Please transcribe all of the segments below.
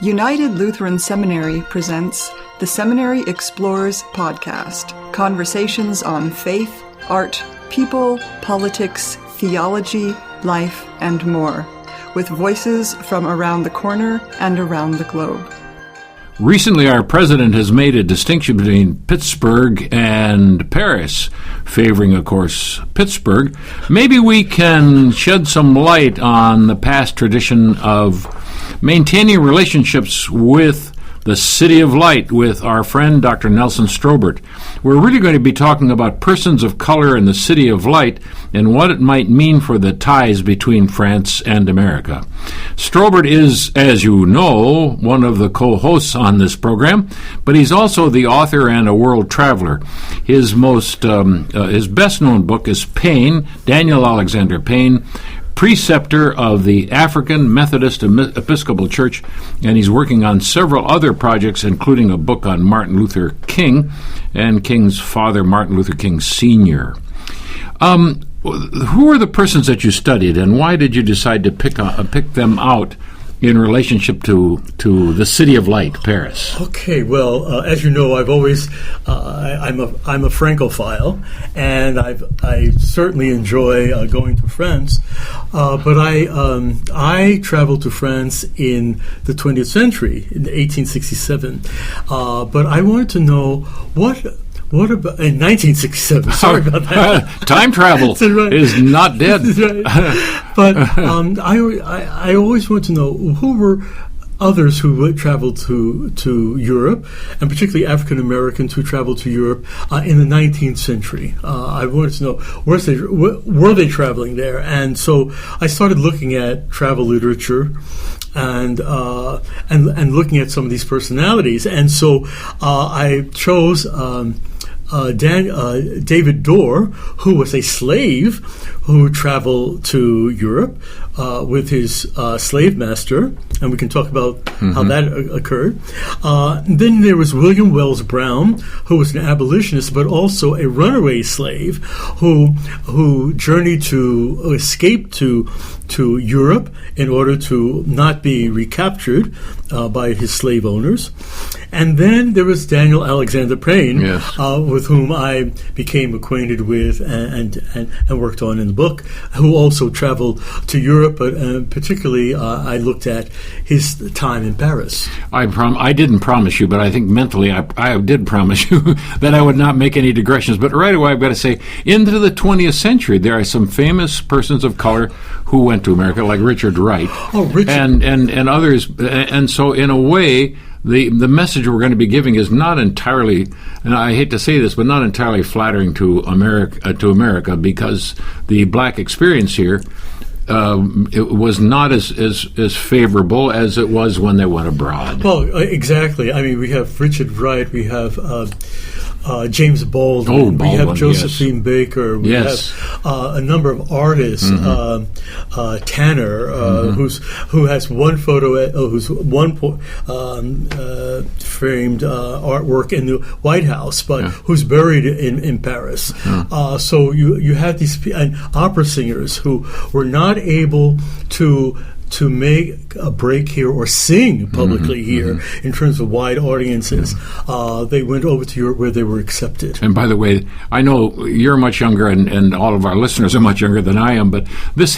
United Lutheran Seminary presents the Seminary Explores podcast, conversations on faith, art, people, politics, theology, life, and more, with voices from around the corner and around the globe. Recently, our president has made a distinction between Pittsburgh and Paris, favoring, of course, Pittsburgh. Maybe we can shed some light on the past tradition of maintaining relationships with the City of Light with our friend Dr. Nelson Strobert. We're really going to be talking about persons of color in the City of Light and what it might mean for the ties between France and America. Strobert is, as you know, one of the co-hosts on this program, but he's also the author and a world traveler. His best-known book is Payne, Daniel Alexander Payne, preceptor of the African Methodist Episcopal Church, and he's working on several other projects, including a book on Martin Luther King and King's father, Martin Luther King Sr. Who are the persons that you studied, and why did you decide to pick them out in relationship to the City of Light, Paris? Okay, well, as you know, I've always I'm a Francophile, and I certainly enjoy going to France. But I traveled to France in the 20th century, in 1867. But I wanted to know what about in 1967? Sorry about that. Time travel right. is not dead. Right. But I always want to know who were others who traveled to Europe, and particularly African Americans who traveled to Europe in the 19th century. I wanted to know were they traveling there, and so I started looking at travel literature. And looking at some of these personalities, and so I chose David Dorr, who was a slave who traveled to Europe with his slave master, and we can talk about how that occurred. Then there was William Wells Brown, who was an abolitionist, but also a runaway slave who journeyed to escape to Europe in order to not be recaptured by his slave owners. And then there was Daniel Alexander Payne, yes, with whom I became acquainted with and worked on in the book, who also traveled to Europe, but particularly I looked at his time in Paris. I didn't promise you, but I think mentally I did promise you that I would not make any digressions. But right away I've got to say, into the 20th century, there are some famous persons of color who went to America, like Richard Wright. Oh, Richard. And others. And so in a way, the message we're going to be giving is not entirely, and I hate to say this, but not entirely flattering to America, because the black experience here it was not as favorable as it was when they went abroad. Well, exactly. I mean, we have Richard Wright, we have James Baldwin, we have Josephine yes. Baker, we yes. have a number of artists, Tanner, who has one photo, who's one framed artwork in the White House, but who's buried in Paris. So you had these and opera singers who were not able to make a break here or sing publicly here in terms of wide audiences. They went over to Europe where they were accepted. And by the way, I know you're much younger and all of our listeners are much younger than I am, but this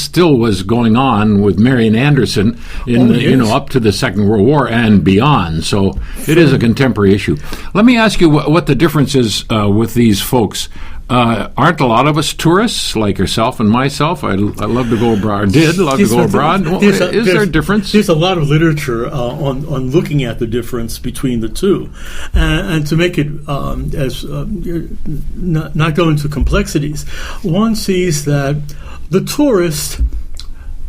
still was going on with Marian Anderson up to the Second World War and beyond. So it is a contemporary issue. Let me ask you what the difference is with these folks. Aren't a lot of us tourists like yourself and myself? I love to go abroad. Did love to go abroad. Is there a difference? There's a lot of literature on looking at the difference between the two, and to make it as not go into complexities. One sees that the tourist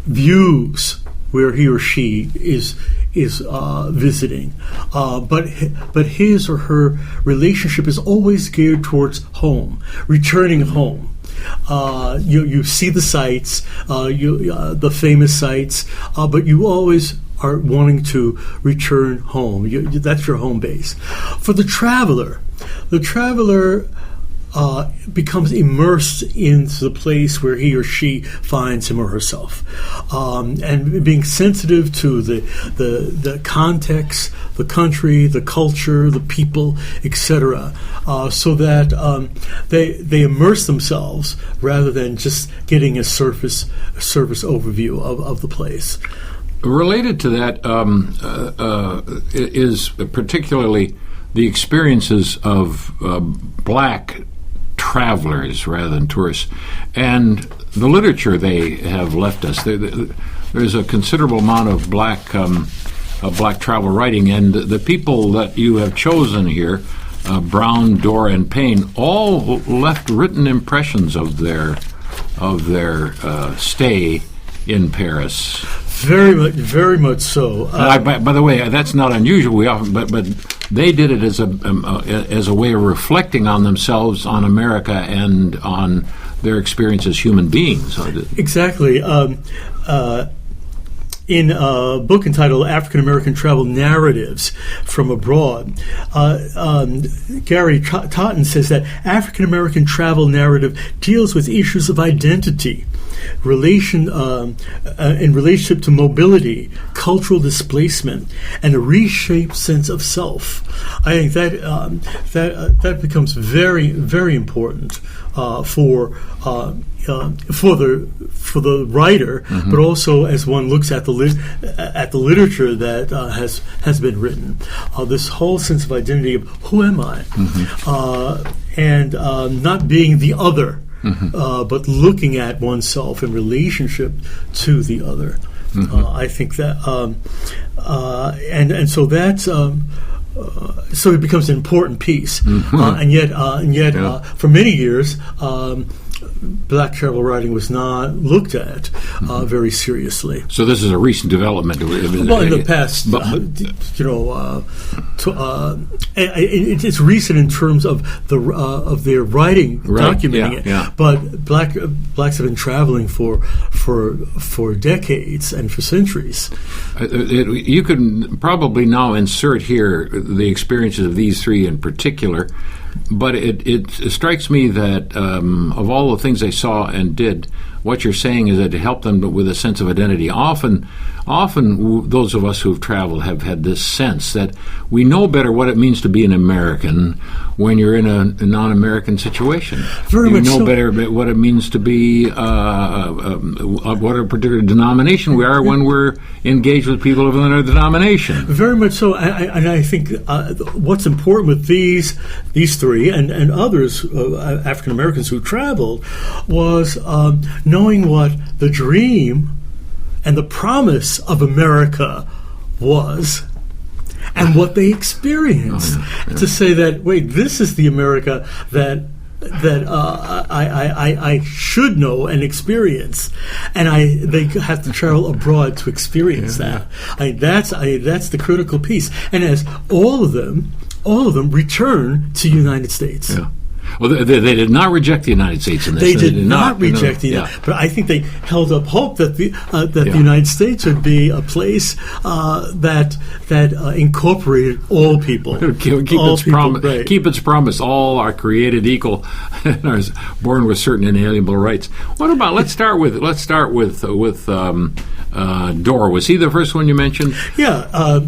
views where he or she is visiting, but his or her relationship is always geared towards home, returning home. You see the sights, the famous sights, but you always are wanting to return home. That's your home base. For the traveler becomes immersed into the place where he or she finds him or herself, and being sensitive to the context, the country, the culture, the people, etc., so that they immerse themselves rather than just getting a surface overview of the place. Related to that is particularly the experiences of black travelers rather than tourists, and the literature they have left us. There's a considerable amount of black travel writing, and the people that you have chosen here, Brown, Dorr, and Payne, all left written impressions of their stay in Paris. Very much so. By the way, that's not unusual. We often, but they did it as a way of reflecting on themselves, on America, and on their experience as human beings. Exactly. In a book entitled African American Travel Narratives from Abroad, Gary Totten says that African American travel narrative deals with issues of identity, in relationship to mobility, cultural displacement, and a reshaped sense of self. I think that becomes very, very important for the writer, but also as one looks at the literature that has been written. This whole sense of identity of who am I, and not being the other. But looking at oneself in relationship to the other. I think that, and so that's so it becomes an important piece. And yet, for many years, black travel writing was not looked at very seriously. So this is a recent development. Well, in the past, it's recent in terms of their writing, documenting it. Yeah. But blacks have been traveling for decades and for centuries. You could probably now insert here the experiences of these three in particular. But it strikes me that of all the things they saw and did, what you're saying is that it helped them with a sense of identity. Often those of us who've traveled have had this sense that we know better what it means to be an American when you're in a non-American situation. Very much know so. better what it means to be what a particular denomination we are when we're engaged with people of another denomination. Very much so. And I think what's important with these three and others, African Americans who traveled, was knowing what the dream and the promise of America was, and what they experienced. To say that, wait, this is the America that I should know and experience, and they have to travel abroad to experience that. That's the critical piece. And as all of them return to the United States. Yeah. Well, they did not reject the United States in this. They did not reject the United States. But I think they held up hope that the United States would be a place that incorporated all people. Keep its promise. All are created equal and are born with certain inalienable rights. What about? Let's start with Dorr. Was he the first one you mentioned? Yeah.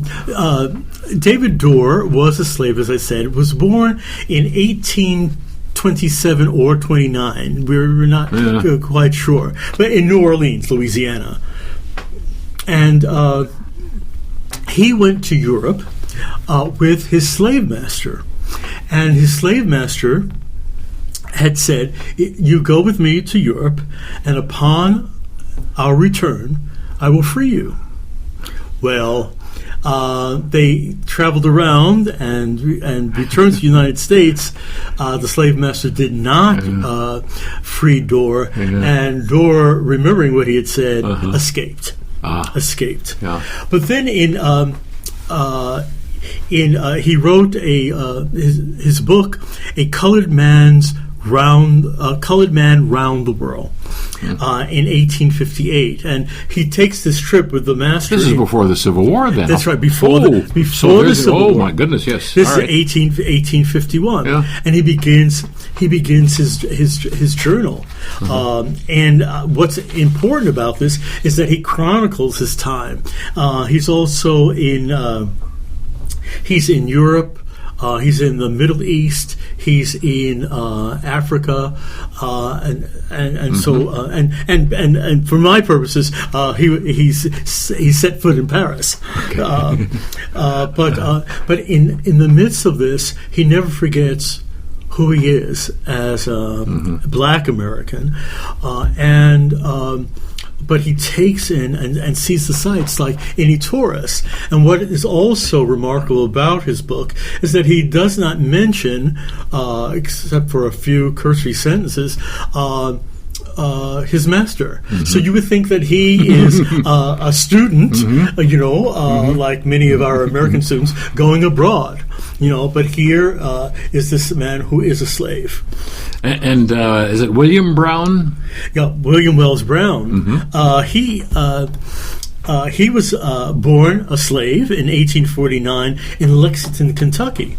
David Dorr was a slave, as I said. Was born in 1827 or 29. We're not quite sure. But in New Orleans, Louisiana. And he went to Europe with his slave master. And his slave master had said, you go with me to Europe, and upon our return, I will free you. Well, they traveled around and returned to the United States. The slave master did not free Dorr, and Dorr, remembering what he had said, escaped. Yeah. But then he wrote his book, A Colored Man's Colored Man Round the World in 1858, and he takes this trip with the master. This is before the Civil War, then. That's right, before the Civil War. Oh my goodness, yes. This is 1851, and he begins his journal. And what's important about this is that he chronicles his time. He's also he's in Europe. He's in the Middle East. He's in Africa, and for my purposes, he's set foot in Paris. But in the midst of this, he never forgets who he is as a Black American, but he takes in and sees the sights like any tourist. And what is also remarkable about his book is that he does not mention, except for a few cursory sentences, his master. So you would think that he is a student, like many of our American students, going abroad. But here is this man who is a slave. And is it William Brown? Yeah, William Wells Brown. He was born a slave in 1849 in Lexington, Kentucky,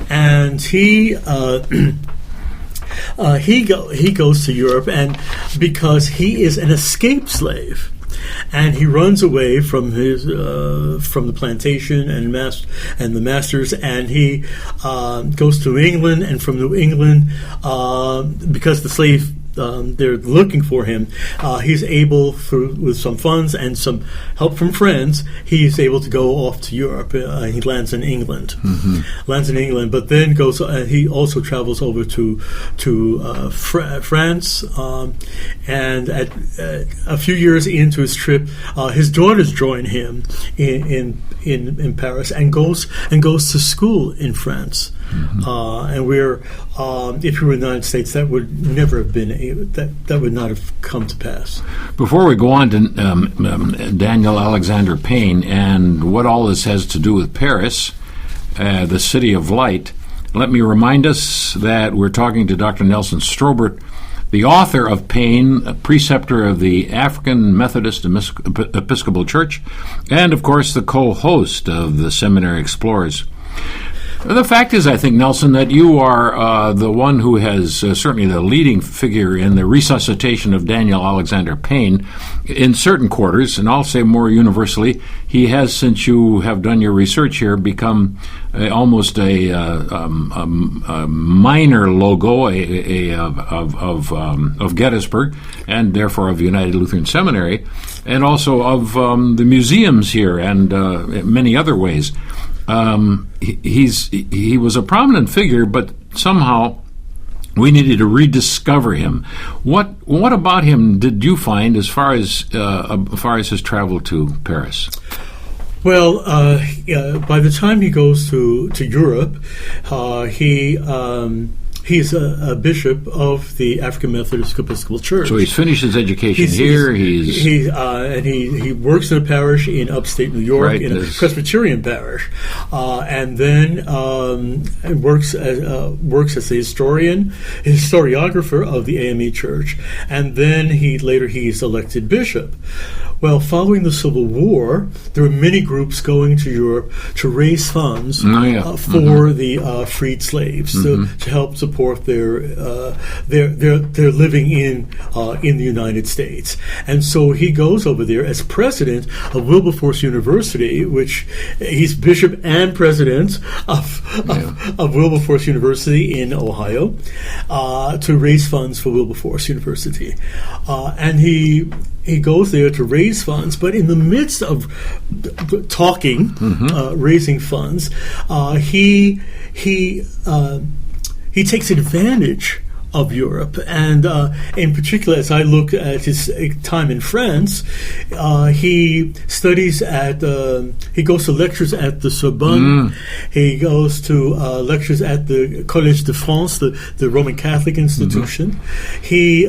and he goes to Europe, and because he is an escaped slave. And he runs away from the plantation and the masters, and he goes to England. And from New England, because the slave they're looking for him, he's able, with some funds and some help from friends, he's able to go off to Europe. He lands in England. But then goes. He also travels over to France, and at a few years into his trip, his daughters join him in Paris and goes to school in France. And we're, if you were in the United States, that would never have been that would not have come to pass. Before we go on to Daniel Alexander Payne and what all this has to do with Paris, the city of light, let me remind us that we're talking to Dr. Nelson Strobert, the author of Payne, a preceptor of the African Methodist Episcopal Church, and of course the co-host of the Seminary Explorers. The fact is, I think, Nelson, that you are the one who has certainly the leading figure in the resuscitation of Daniel Alexander Payne in certain quarters, and I'll say more universally, he has, since you have done your research here, become almost a minor logo of Gettysburg, and therefore of United Lutheran Seminary, and also of the museums here and many other ways. He was a prominent figure, but somehow we needed to rediscover him. What about him did you find as far as his travel to Paris? Well, by the time he goes to Europe, he's a bishop of the African Methodist Episcopal Church. So he's finished his education here. He works in a parish in upstate New York, in a Presbyterian parish, and then works as a historiographer of the AME Church, and then he's elected bishop. Well, following the Civil War, there were many groups going to Europe to raise funds for the freed slaves to help support their living in the United States. And so he goes over there as president of Wilberforce University, which he's bishop and president of Wilberforce University in Ohio, to raise funds for Wilberforce University, and he goes there to raise funds, but in the midst of raising funds, he takes advantage of Europe, and in particular, as I look at his time in France, he studies he goes to lectures at the Sorbonne. He goes to lectures at the Collège de France, the Roman Catholic institution. He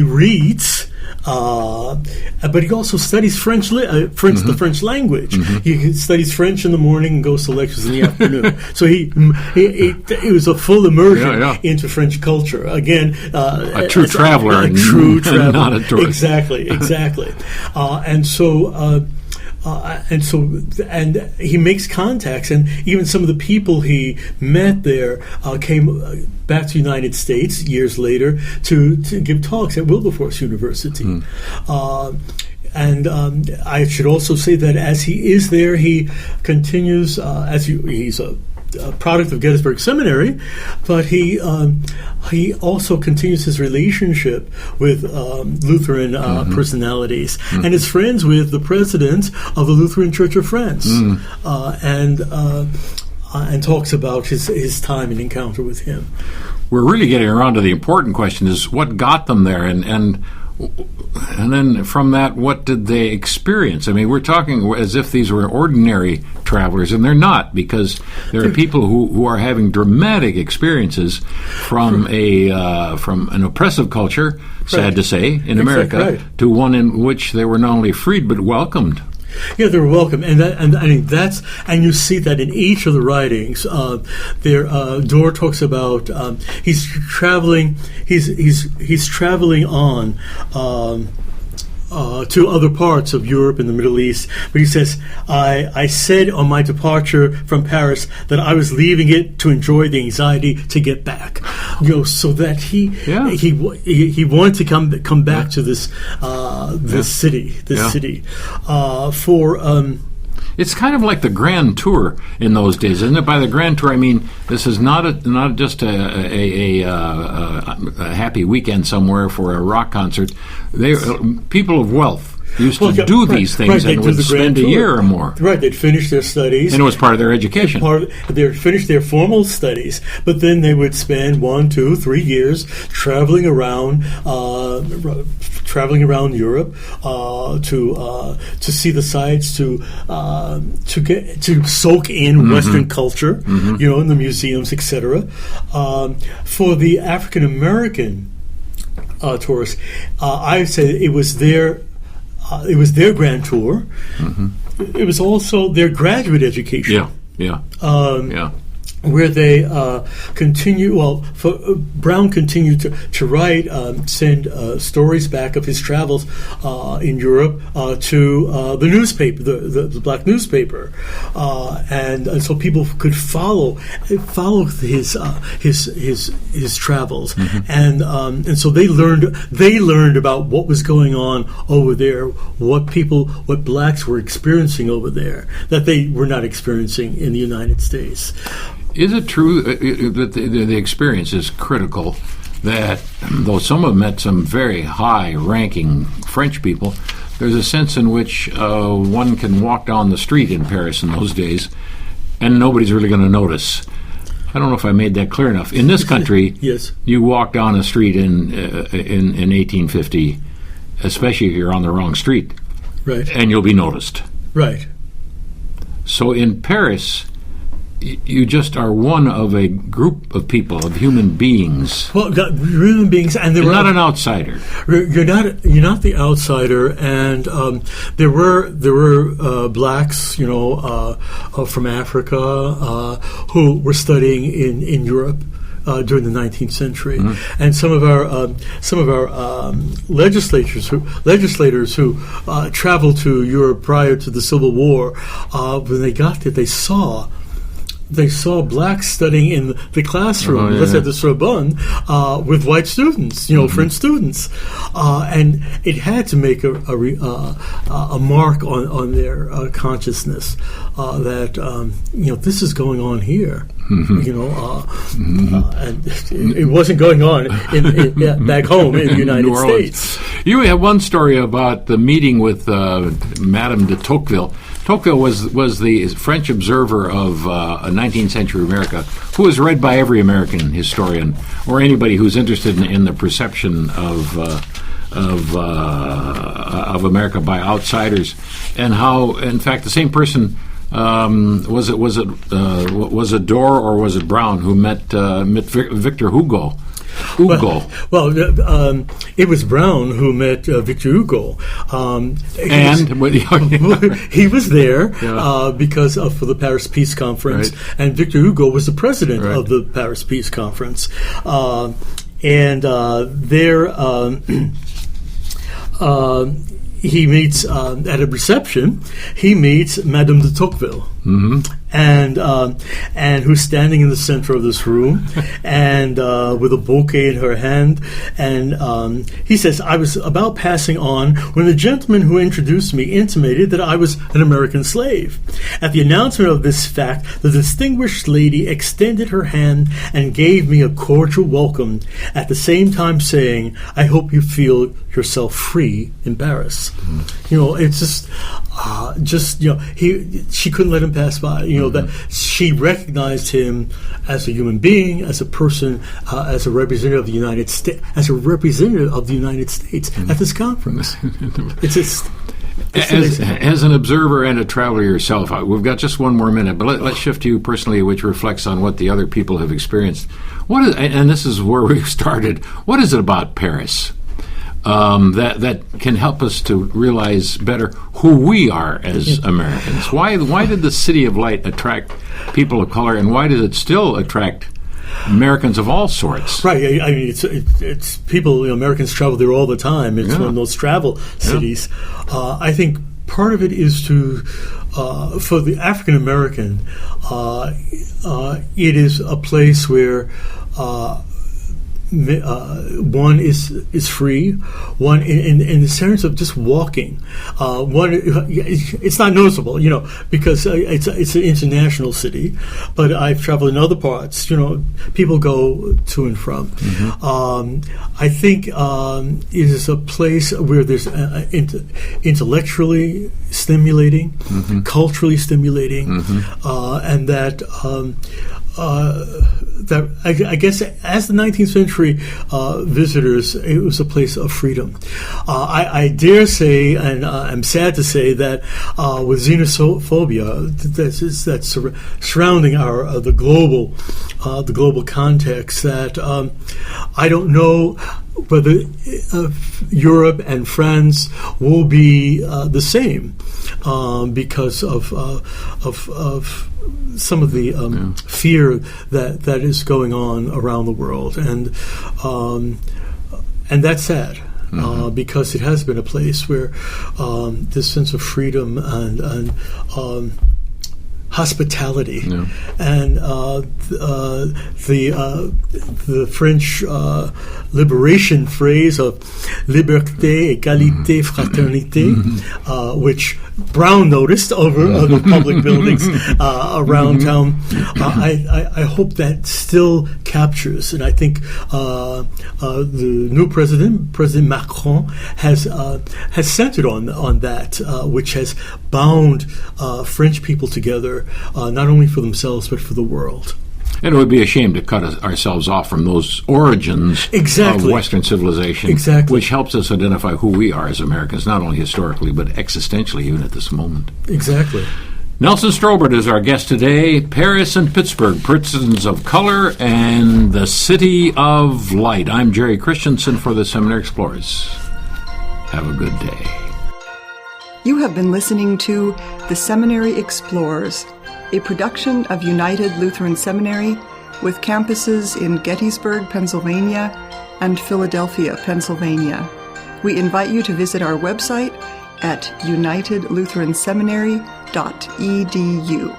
reads But he also studies the French language. He studies French in the morning and goes to lectures in the afternoon. So he was a full immersion into French culture. Again, a true traveler, not a tourist. Exactly. And he makes contacts, and even some of the people he met there came back to the United States years later to give talks at Wilberforce University. And I should also say that as he is there, he continues, he's a product of Gettysburg Seminary, but he also continues his relationship with Lutheran personalities, and is friends with the president of the Lutheran Church of France, and talks about his time and encounter with him. We're really getting around to the important question: is what got them there, and then from that, what did they experience? I mean, we're talking as if these were ordinary travelers, and they're not, because there are people who are having dramatic experiences from an oppressive culture, sad to say, in America, to one in which they were not only freed but welcomed. Yeah, they were welcome, and you see that in each of the writings. Dorr talks about he's traveling on to other parts of Europe and the Middle East. But he says, I said on my departure from Paris that I was leaving it to enjoy the anxiety to get back. So that he wanted to come back to this city. It's kind of like the Grand Tour in those days, isn't it? By the Grand Tour, I mean this is not just a happy weekend somewhere for a rock concert. People of wealth used to do these things and would spend a year or more. Right, they'd finish their studies. And it was part of their education. They'd finish their formal studies, but then they would spend 1, 2, 3 years traveling around Europe to see the sights, to soak in Western culture, in the museums, etc. For the African American tourists, I would say it was their grand tour. It was also their graduate education. Where they continue. Well, Brown continued to write, send stories back of his travels in Europe to the newspaper, the black newspaper, and so people could follow his travels, and so they learned about what was going on over there, what blacks were experiencing over there that they were not experiencing in the United States. Is it true that the experience is critical, that though some have met some very high-ranking French people, there's a sense in which one can walk down the street in Paris in those days and nobody's really going to notice? I don't know if I made that clear enough. In this country, yes, you walk down a street in 1850, especially if you're on the wrong street, right, and you'll be noticed. Right. So in Paris, you just are one of a group of people, of human beings. Well, human beings, and you're not an outsider. You're not the outsider, and there were blacks, from Africa who were studying in Europe during the 19th century, and some of our legislators who traveled to Europe prior to the Civil War, when they got there, they saw blacks studying in the classroom, let's say at the Sorbonne, with white students, French students, and it had to make a mark on their consciousness that this is going on here, and it wasn't going on back home in the United States. You have one story about the meeting with Madame de Tocqueville. Tocqueville was the French observer of 19th century America, who is read by every American historian or anybody who's interested in the perception of America by outsiders, and how, in fact, the same person Was it Dorr or was it Brown who met Victor Hugo? Well, it was Brown who met Victor Hugo. He was there because for the Paris Peace Conference, right. and Victor Hugo was the president right. of the Paris Peace Conference. And there he meets, at a reception, he meets Madame de Tocqueville. Mm-hmm. And who's standing in the center of this room, and with a bouquet in her hand, and he says, "I was about passing on when the gentleman who introduced me intimated that I was an American slave. At the announcement of this fact, the distinguished lady extended her hand and gave me a cordial welcome, at the same time saying, 'I hope you feel yourself free in Paris.'" Mm-hmm. It's just she couldn't let him pass by. That she recognized him as a human being, as a person, as a representative of the United States, mm-hmm. at this conference. It's just. As an observer and a traveler yourself, we've got just one more minute, but let's shift to you personally, which reflects on what the other people have experienced. And this is where we started. What is it about Paris that can help us to realize better who we are as Americans? Why did the City of Light attract people of color, and why does it still attract Americans of all sorts? Right. I mean, it's people. Americans travel there all the time. It's one of those travel cities. I think part of it is for the African American, it is a place where. One is free. One in the sense of just walking. It's not noticeable, because it's an international city. But I've traveled in other parts. People go to and from. Mm-hmm. I think it is a place where there's intellectually stimulating, mm-hmm. culturally stimulating, mm-hmm. And that. That I guess as the 19th century visitors, it was a place of freedom. I dare say, and I'm sad to say, that with xenophobia that's surrounding the global context, that I don't know whether Europe and France will be the same because of some of the fear that is going on around the world, and that's sad. Mm-hmm. Because it has been a place where this sense of freedom and hospitality, and the French liberation phrase of liberté, égalité, fraternité, which Brown noticed over the public buildings around town. I hope that still captures, and I think the new President Macron, has centered on that, which has bound French people together, not only for themselves but for the world. And it would be a shame to cut ourselves off from those origins of Western civilization, which helps us identify who we are as Americans, not only historically, but existentially, even at this moment. Exactly. Nelson Strobert is our guest today. Paris and Pittsburgh, persons of color and the City of Light. I'm Jerry Christensen for the Seminary Explorers. Have a good day. You have been listening to The Seminary Explorers, a production of United Lutheran Seminary with campuses in Gettysburg, Pennsylvania and Philadelphia, Pennsylvania. We invite you to visit our website at unitedlutheranseminary.edu.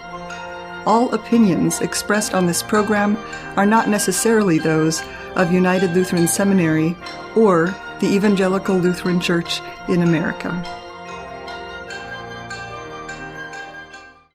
All opinions expressed on this program are not necessarily those of United Lutheran Seminary or the Evangelical Lutheran Church in America.